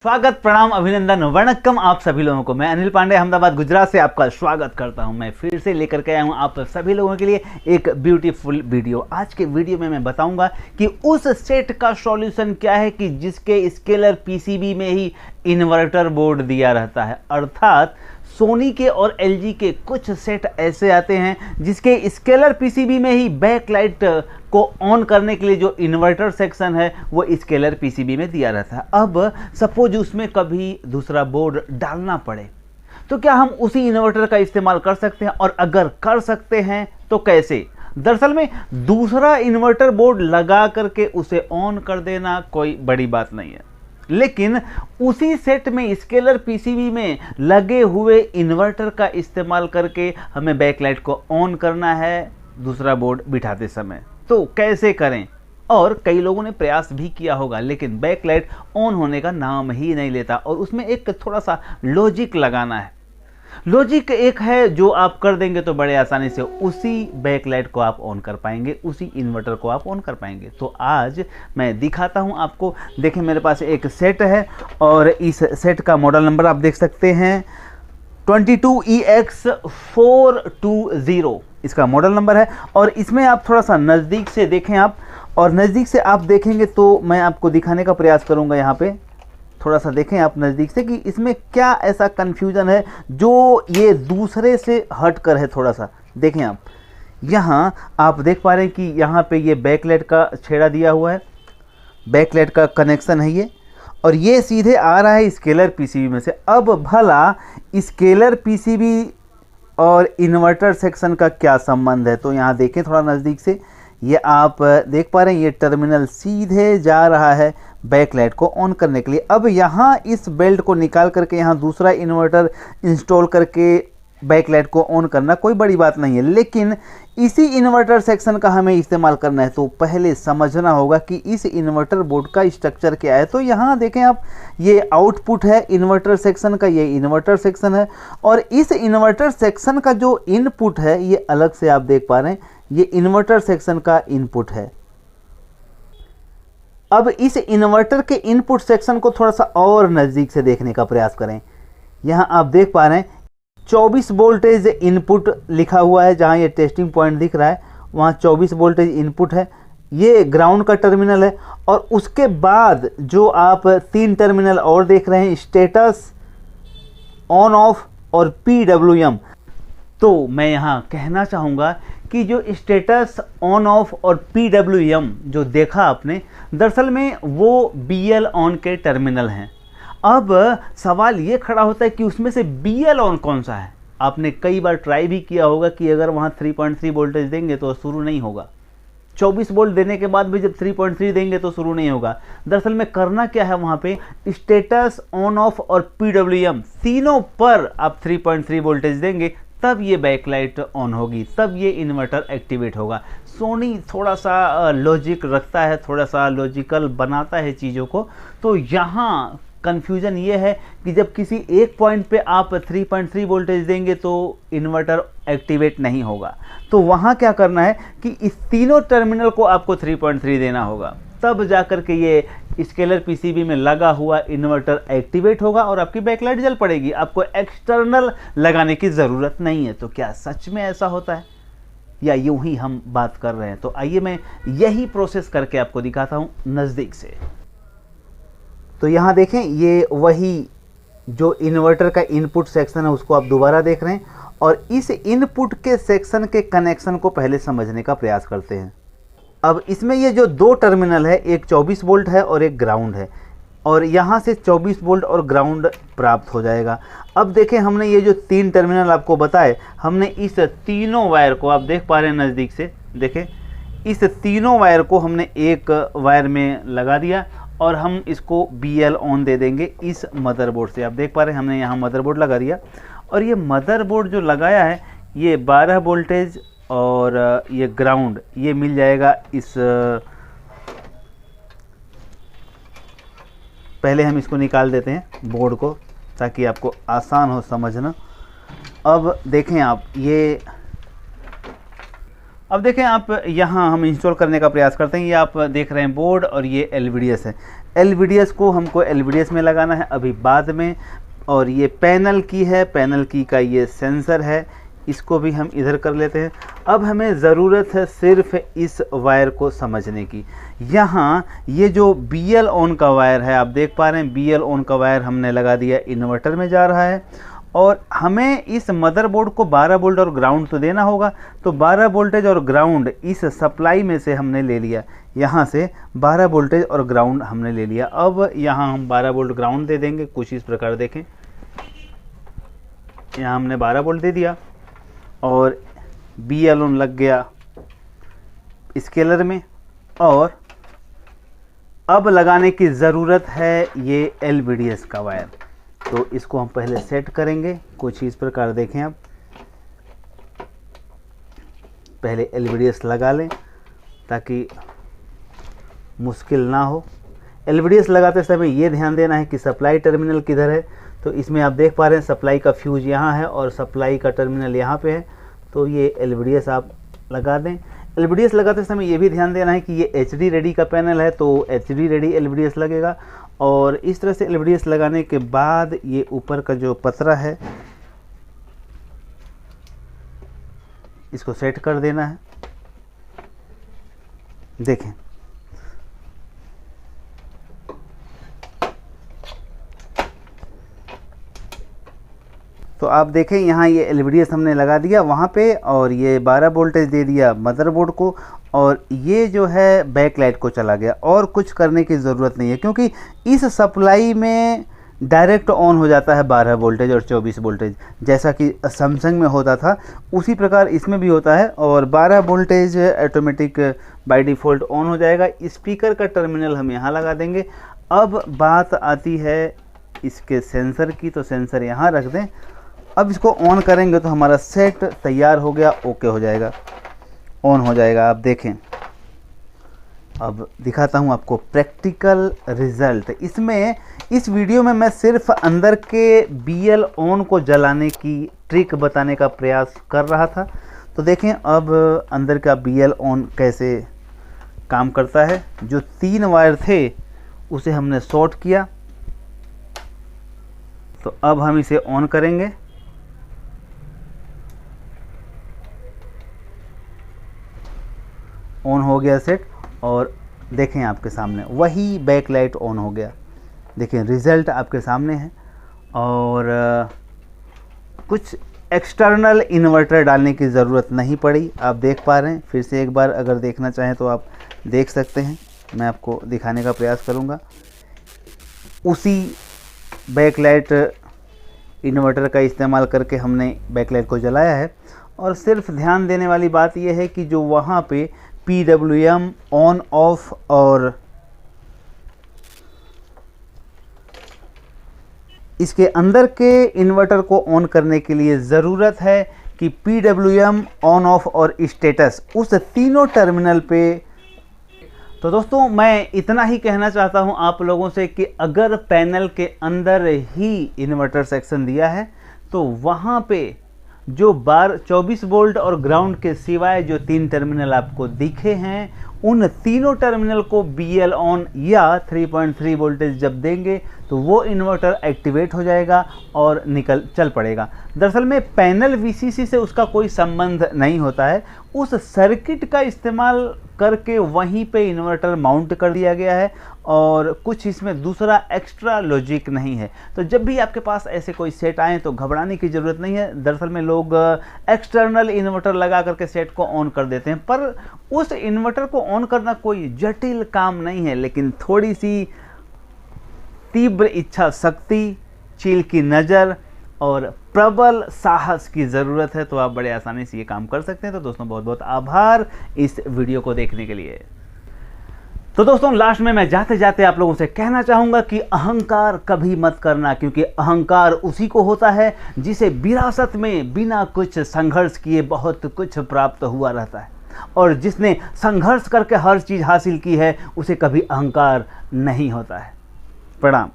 स्वागत, प्रणाम, अभिनंदन, वणक्कम आप सभी लोगों को। मैं अनिल पांडे अहमदाबाद गुजरात से आपका स्वागत करता हूं। मैं फिर से लेकर के आया हूं आप सभी लोगों के लिए एक ब्यूटीफुल वीडियो। आज के वीडियो में मैं बताऊंगा कि उस सेट का सॉल्यूशन क्या है कि जिसके स्केलर पीसीबी में ही इन्वर्टर बोर्ड दिया रहता है। अर्थात सोनी के और एलजी के कुछ सेट ऐसे आते हैं जिसके स्केलर पीसीबी में ही बैकलाइट को ऑन करने के लिए जो इन्वर्टर सेक्शन है वो स्केलर पीसीबी में दिया रहता है। अब सपोज उसमें कभी दूसरा बोर्ड डालना पड़े तो क्या हम उसी इन्वर्टर का इस्तेमाल कर सकते हैं, और अगर कर सकते हैं तो कैसे? दरअसल में दूसरा इन्वर्टर बोर्ड लगा करके उसे ऑन कर देना कोई बड़ी बात नहीं है, लेकिन उसी सेट में स्केलर पीसीबी में लगे हुए इन्वर्टर का इस्तेमाल करके हमें बैकलाइट को ऑन करना है दूसरा बोर्ड बिठाते समय। तो कैसे करें? और कई लोगों ने प्रयास भी किया होगा, लेकिन बैकलाइट ऑन होने का नाम ही नहीं लेता। और उसमें एक थोड़ा सा लॉजिक लगाना है। लॉजिक एक है जो आप कर देंगे तो बड़े आसानी से उसी बैकलाइट को आप ऑन कर पाएंगे, उसी इन्वर्टर को आप ऑन कर पाएंगे। तो आज मैं दिखाता हूं आपको। देखें, मेरे पास एक सेट है और इस सेट का मॉडल नंबर आप देख सकते हैं 22EX420 इसका मॉडल नंबर है। और इसमें आप थोड़ा सा नज़दीक से देखें आप, और नज़दीक से आप देखेंगे तो मैं आपको दिखाने का प्रयास करूंगा। यहाँ पे थोड़ा सा देखें आप नज़दीक से कि इसमें क्या ऐसा कन्फ्यूज़न है जो ये दूसरे से हट कर है। थोड़ा सा देखें आप, यहाँ आप देख पा रहे हैं कि यहाँ पे ये बैकलाइट का छेड़ा दिया हुआ है, बैकलाइट का कनेक्शन है ये, और ये सीधे आ रहा है स्केलर पीसीबी में से। अब भला स्केलर पीसीबी और इन्वर्टर सेक्शन का क्या संबंध है? तो यहाँ देखें थोड़ा नज़दीक से, ये आप देख पा रहे हैं ये टर्मिनल सीधे जा रहा है बैकलाइट को ऑन करने के लिए। अब यहाँ इस बेल्ट को निकाल करके यहाँ दूसरा इन्वर्टर इंस्टॉल करके बैकलाइट को ऑन करना कोई बड़ी बात नहीं है, लेकिन इसी इन्वर्टर सेक्शन का हमें इस्तेमाल करना है। तो पहले समझना होगा कि इस इन्वर्टर बोर्ड का स्ट्रक्चर क्या है। तो यहाँ देखें आप, ये आउटपुट है इन्वर्टर सेक्शन का, ये इन्वर्टर सेक्शन है, और इस इन्वर्टर सेक्शन का जो इनपुट है ये अलग से आप देख पा रहे हैं, ये इन्वर्टर सेक्शन का इनपुट है। अब इस इन्वर्टर के इनपुट सेक्शन को थोड़ा सा और नज़दीक से देखने का प्रयास करें। यहाँ आप देख पा रहे हैं 24 वोल्टेज इनपुट लिखा हुआ है। जहाँ ये टेस्टिंग पॉइंट दिख रहा है वहाँ 24 वोल्टेज इनपुट है। ये ग्राउंड का टर्मिनल है, और उसके बाद जो आप 3 टर्मिनल और देख रहे हैं, स्टेटस, ऑन ऑफ और PWM। तो मैं यहाँ कहना चाहूँगा कि जो स्टेटस, ऑन ऑफ और PWM जो देखा आपने, दरअसल में वो BL ऑन के टर्मिनल हैं। अब सवाल ये खड़ा होता है कि उसमें से BL ऑन कौन सा है? आपने कई बार ट्राई भी किया होगा कि अगर वहाँ 3.3 वोल्टेज देंगे तो शुरू नहीं होगा, 24 वोल्ट देने के बाद भी जब 3.3 देंगे तो शुरू नहीं होगा। दरअसल में करना क्या है, वहाँ पे स्टेटस, ऑन ऑफ और PWM तीनों पर आप 3.3 वोल्टेज देंगे, तब ये बैकलाइट ऑन होगी, तब ये इन्वर्टर एक्टिवेट होगा। सोनी थोड़ा सा लॉजिक रखता है, थोड़ा सा लॉजिकल बनाता है चीज़ों को। तो यहाँ कन्फ्यूज़न ये है कि जब किसी एक पॉइंट पे आप 3.3 वोल्टेज देंगे तो इन्वर्टर एक्टिवेट नहीं होगा। तो वहाँ क्या करना है कि इस तीनों टर्मिनल को आपको 3.3 देना होगा, तब जाकर के ये स्केलर पीसीबी में लगा हुआ इन्वर्टर एक्टिवेट होगा और आपकी बैकलाइट जल पड़ेगी। आपको एक्सटर्नल लगाने की ज़रूरत नहीं है। तो क्या सच में ऐसा होता है या यूं ही हम बात कर रहे हैं? तो आइए मैं यही प्रोसेस करके आपको दिखाता हूं नज़दीक से। तो यहाँ देखें, ये वही जो इन्वर्टर का इनपुट सेक्शन है उसको आप दोबारा देख रहे हैं, और इस इनपुट के सेक्शन के कनेक्शन को पहले समझने का प्रयास करते हैं। अब इसमें ये जो 2 टर्मिनल है, एक 24 वोल्ट है और एक ग्राउंड है, और यहाँ से 24 वोल्ट और ग्राउंड प्राप्त हो जाएगा। अब देखें, हमने ये जो 3 टर्मिनल आपको बताए, हमने इस तीनों वायर को, आप देख पा रहे हैं नज़दीक से, देखें इस तीनों वायर को हमने एक वायर में लगा दिया, और हम इसको BL ऑन दे देंगे इस मदरबोर्ड से। आप देख पा रहे हैं हमने यहाँ मदरबोर्ड लगा दिया, और ये मदरबोर्ड जो लगाया है ये 12 वोल्टेज और ये ग्राउंड ये मिल जाएगा इस, पहले हम इसको निकाल देते हैं बोर्ड को ताकि आपको आसान हो समझना। अब देखें आप, ये अब देखें आप, यहाँ हम इंस्टॉल करने का प्रयास करते हैं। ये आप देख रहे हैं बोर्ड और ये LVDS है। LVDS को हमको LVDS में लगाना है अभी बाद में। और ये पैनल की है, पैनल की का ये सेंसर है, इसको भी हम इधर कर लेते हैं। अब हमें ज़रूरत है सिर्फ इस वायर को समझने की। यहाँ ये जो BL ऑन का वायर है, आप देख पा रहे हैं BL ऑन का वायर हमने लगा दिया, इन्वर्टर में जा रहा है। और हमें इस मदरबोर्ड को 12 वोल्ट और ग्राउंड तो देना होगा, तो 12 वोल्टेज और ग्राउंड इस सप्लाई में से हमने ले लिया। यहाँ से 12 वोल्टेज और ग्राउंड हमने ले लिया। अब यहाँ हम 12 वोल्ट ग्राउंड दे देंगे, कुछ इस प्रकार देखें। यहाँ हमने 12 वोल्ट दे दिया और BL ऑन लग गया स्केलर में। और अब लगाने की ज़रूरत है ये LVDS का वायर, तो इसको हम पहले सेट करेंगे कुछ इस प्रकार। देखें आप, पहले LVDS लगा लें ताकि मुश्किल ना हो। LVDS लगाते समय ये ध्यान देना है कि सप्लाई टर्मिनल किधर है। तो इसमें आप देख पा रहे हैं सप्लाई का फ्यूज यहाँ है और सप्लाई का टर्मिनल यहाँ पे है, तो ये LVDS आप लगा दें। LVDS लगाते समय ये भी ध्यान देना है कि ये HD रेडी का पैनल है, तो HD रेडी LVDS लगेगा। और इस तरह से LVDS लगाने के बाद ये ऊपर का जो पतरा है इसको सेट कर देना है। देखें, तो आप देखें यहाँ ये LVDS हमने लगा दिया वहाँ पे, और ये 12 वोल्टेज दे दिया मदरबोर्ड को, और ये जो है बैक लाइट को चला गया। और कुछ करने की ज़रूरत नहीं है क्योंकि इस सप्लाई में डायरेक्ट ऑन हो जाता है 12 वोल्टेज और 24 वोल्टेज, जैसा कि सैमसंग में होता था उसी प्रकार इसमें भी होता है। और 12 voltage automatic by default on हो जाएगा। स्पीकर का टर्मिनल हम यहाँ लगा देंगे। अब बात आती है इसके सेंसर की, तो सेंसर यहाँ रख दें। अब इसको ऑन करेंगे तो हमारा सेट तैयार हो गया, ओके हो जाएगा, ऑन हो जाएगा। आप देखें, अब दिखाता हूँ आपको प्रैक्टिकल रिज़ल्ट। इसमें इस वीडियो में मैं सिर्फ अंदर के BL ऑन को जलाने की ट्रिक बताने का प्रयास कर रहा था। तो देखें अब अंदर का BL ऑन कैसे काम करता है। जो 3 वायर थे उसे हमने शॉर्ट किया, तो अब हम इसे ऑन करेंगे। ऑन हो गया सेट, और देखें आपके सामने वही बैक लाइट ऑन हो गया। देखें रिज़ल्ट आपके सामने है। और कुछ एक्सटर्नल इन्वर्टर डालने की ज़रूरत नहीं पड़ी, आप देख पा रहे हैं। फिर से एक बार अगर देखना चाहें तो आप देख सकते हैं, मैं आपको दिखाने का प्रयास करूंगा। उसी बैकलाइट इन्वर्टर का इस्तेमाल करके हमने बैकलाइट को जलाया है। और सिर्फ ध्यान देने वाली बात यह है कि जो वहाँ पे PWM ऑन ऑफ और इसके अंदर के इन्वर्टर को ऑन करने के लिए ज़रूरत है कि PWM ऑन ऑफ और स्टेटस उस तीनों टर्मिनल पे। तो दोस्तों मैं इतना ही कहना चाहता हूं आप लोगों से कि अगर पैनल के अंदर ही इन्वर्टर सेक्शन दिया है तो वहां पे जो 24 वोल्ट और ग्राउंड के सिवाय जो 3 टर्मिनल आपको दिखे हैं उन तीनों टर्मिनल को BL ऑन या 3.3 वोल्टेज जब देंगे तो वो इन्वर्टर एक्टिवेट हो जाएगा और चल पड़ेगा। दरअसल में पैनल VCC से उसका कोई संबंध नहीं होता है, उस सर्किट का इस्तेमाल करके वहीं पे इन्वर्टर माउंट कर दिया गया है और कुछ इसमें दूसरा एक्स्ट्रा लॉजिक नहीं है। तो जब भी आपके पास ऐसे कोई सेट आए तो घबराने की ज़रूरत नहीं है। दरअसल में लोग एक्सटर्नल इन्वर्टर लगा करके सेट को ऑन कर देते हैं, पर उस इन्वर्टर को ऑन करना कोई जटिल काम नहीं है, लेकिन थोड़ी सी तीव्र इच्छा शक्ति, चील की नज़र और प्रबल साहस की ज़रूरत है, तो आप बड़े आसानी से ये काम कर सकते हैं। तो दोस्तों बहुत बहुत आभार इस वीडियो को देखने के लिए। तो दोस्तों लास्ट में मैं जाते जाते आप लोगों से कहना चाहूँगा कि अहंकार कभी मत करना, क्योंकि अहंकार उसी को होता है जिसे विरासत में बिना कुछ संघर्ष किए बहुत कुछ प्राप्त हुआ रहता है, और जिसने संघर्ष करके हर चीज़ हासिल की है उसे कभी अहंकार नहीं होता है। प्रणाम।